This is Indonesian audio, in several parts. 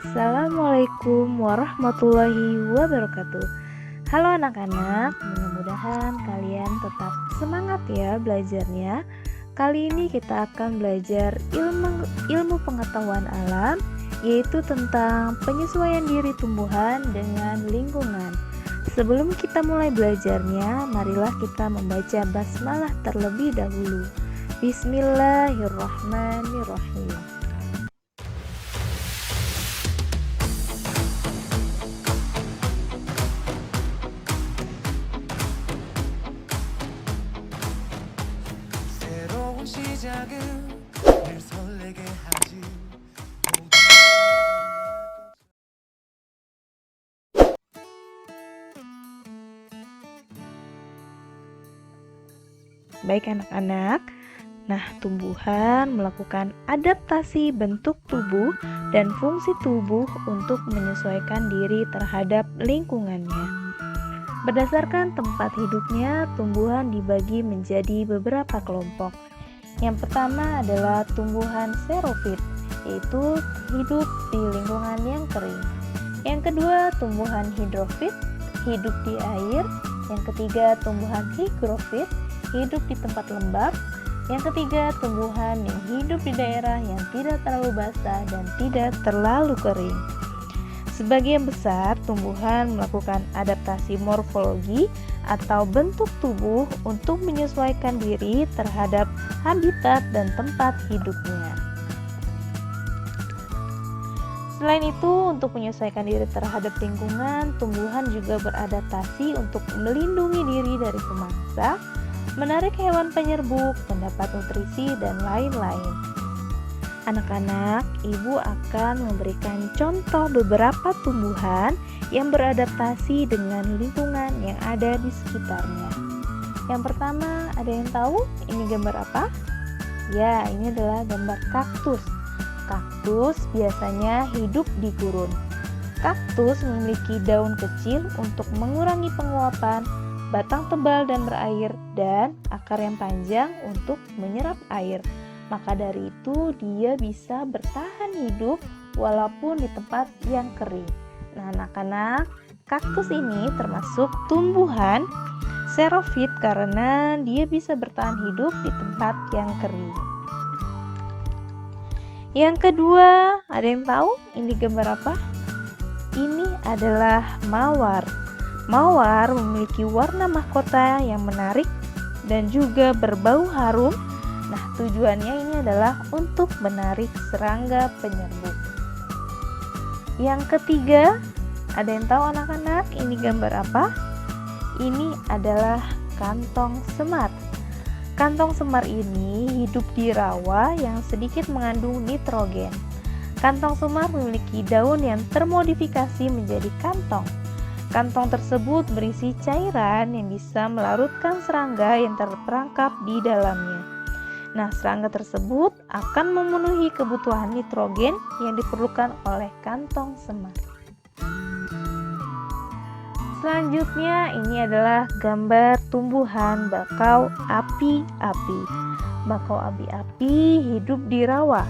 Assalamualaikum warahmatullahi wabarakatuh. Halo anak-anak, mudah-mudahan kalian tetap semangat ya belajarnya. Kali ini kita akan belajar ilmu pengetahuan alam, yaitu tentang penyesuaian diri tumbuhan dengan lingkungan. Sebelum kita mulai belajarnya, marilah kita membaca basmalah terlebih dahulu. Bismillahirrahmanirrahim. Baik anak-anak, tumbuhan melakukan adaptasi bentuk tubuh dan fungsi tubuh untuk menyesuaikan diri terhadap lingkungannya. Berdasarkan tempat hidupnya, tumbuhan dibagi menjadi beberapa kelompok. Yang pertama adalah tumbuhan xerofit, yaitu hidup di lingkungan yang kering. Yang kedua, tumbuhan hidrofit, hidup di air. Yang ketiga, tumbuhan higrofit, hidup di tempat lembab. Yang ketiga, tumbuhan yang hidup di daerah yang tidak terlalu basah dan tidak terlalu kering. Sebagian besar tumbuhan melakukan adaptasi morfologi atau bentuk tubuh untuk menyesuaikan diri terhadap habitat dan tempat hidupnya. Selain itu, untuk menyesuaikan diri terhadap lingkungan, tumbuhan juga beradaptasi untuk melindungi diri dari pemangsa, menarik hewan penyerbuk, mendapat nutrisi, dan lain-lain. Anak-anak, ibu akan memberikan contoh beberapa tumbuhan yang beradaptasi dengan lingkungan yang ada di sekitarnya. Yang pertama, ada yang tahu ini gambar apa? Ya, ini adalah gambar kaktus. Kaktus biasanya hidup di gurun. Kaktus memiliki daun kecil untuk mengurangi penguapan, batang tebal dan berair, dan akar yang panjang untuk menyerap air. Maka dari itu dia bisa bertahan hidup walaupun di tempat yang kering. Nah anak-anak, kaktus ini termasuk tumbuhan xerofit karena dia bisa bertahan hidup di tempat yang kering. Yang kedua, ada yang tahu ini gambar apa? Ini adalah mawar. Mawar memiliki warna mahkota yang menarik dan juga berbau harum. Nah, tujuannya ini adalah untuk menarik serangga penyerbuk. Yang ketiga, ada yang tahu anak-anak ini gambar apa? Ini adalah kantong semar. Kantong semar ini hidup di rawa yang sedikit mengandung nitrogen. Kantong semar memiliki daun yang termodifikasi menjadi kantong. Kantong tersebut berisi cairan yang bisa melarutkan serangga yang terperangkap di dalamnya. Nah, serangga tersebut akan memenuhi kebutuhan nitrogen yang diperlukan oleh kantong semar. Selanjutnya, ini adalah gambar tumbuhan bakau api-api. Bakau api-api hidup di rawa.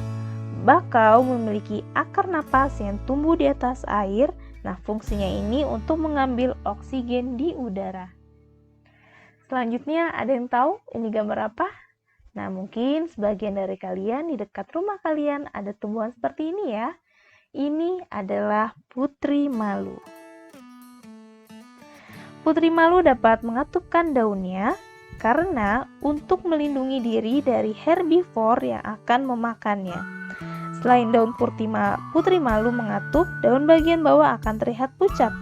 Bakau memiliki akar napas yang tumbuh di atas air. Nah, fungsinya ini untuk mengambil oksigen di udara. Selanjutnya, ada yang tahu ini gambar apa? Nah, mungkin sebagian dari kalian di dekat rumah kalian ada tumbuhan seperti ini ya. Ini adalah putri malu. Putri malu dapat mengatupkan daunnya karena untuk melindungi diri dari herbivor yang akan memakannya. Selain daun putri malu mengatup, daun bagian bawah akan terlihat pucat.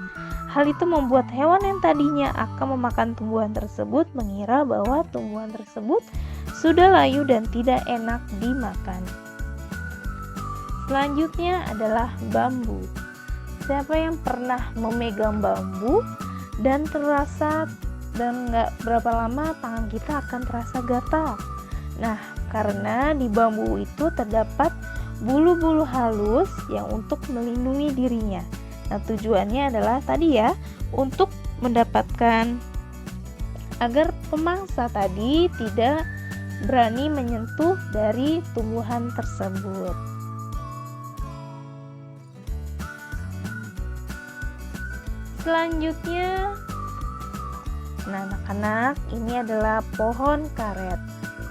Hal itu membuat hewan yang tadinya akan memakan tumbuhan tersebut mengira bahwa tumbuhan tersebut sudah layu dan tidak enak dimakan. Selanjutnya adalah bambu. Siapa yang pernah memegang bambu dan gak berapa lama tangan kita akan terasa gatal? Nah, karena di bambu itu terdapat bulu-bulu halus yang untuk melindungi dirinya. Nah, tujuannya adalah tadi ya, untuk mendapatkan agar pemangsa tadi tidak berani menyentuh dari tumbuhan tersebut. Selanjutnya, nah anak-anak, ini adalah pohon karet.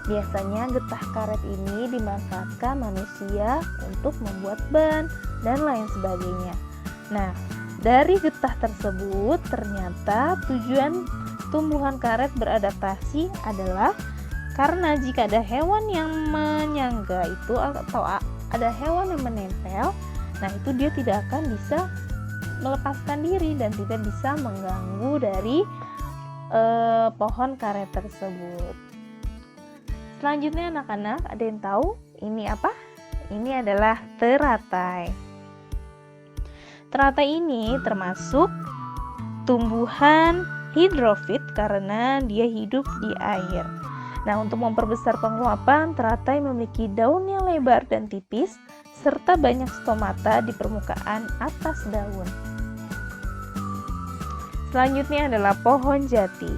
Biasanya getah karet ini dimanfaatkan manusia untuk membuat ban dan lain sebagainya. Nah, dari getah tersebut ternyata tujuan tumbuhan karet beradaptasi adalah karena jika ada hewan yang menyangga itu atau ada hewan yang menempel, nah itu dia tidak akan bisa melepaskan diri dan tidak bisa mengganggu dari pohon karet tersebut. Selanjutnya anak-anak, ada yang tahu ini apa? Ini adalah teratai. Teratai ini termasuk tumbuhan hidrofit karena dia hidup di air. Nah, untuk memperbesar penguapan, teratai memiliki daun yang lebar dan tipis serta banyak stomata di permukaan atas daun. Selanjutnya adalah pohon jati.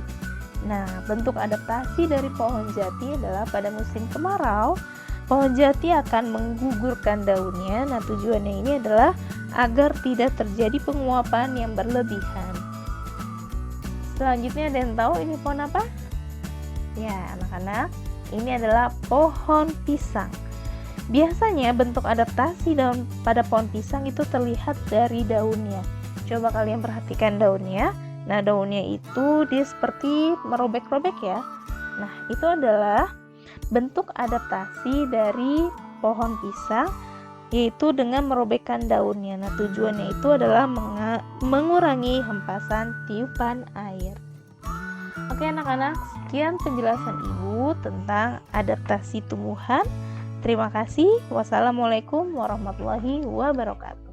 Nah, bentuk adaptasi dari pohon jati adalah pada musim kemarau, pohon jati akan menggugurkan daunnya. Nah, tujuannya ini adalah agar tidak terjadi penguapan yang berlebihan. Selanjutnya ada yang tahu ini pohon apa? Ya, anak-anak, ini adalah pohon pisang. Biasanya bentuk adaptasi pada pohon pisang itu terlihat dari daunnya. Coba kalian perhatikan daunnya. Nah, daunnya itu dia seperti merobek-robek ya. Nah, itu adalah bentuk adaptasi dari pohon pisang, yaitu dengan merobekkan daunnya. Nah, tujuannya itu adalah mengurangi hempasan tiupan air. Oke anak-anak, sekian penjelasan Ibu tentang adaptasi tumbuhan. Terima kasih. Wassalamualaikum warahmatullahi wabarakatuh.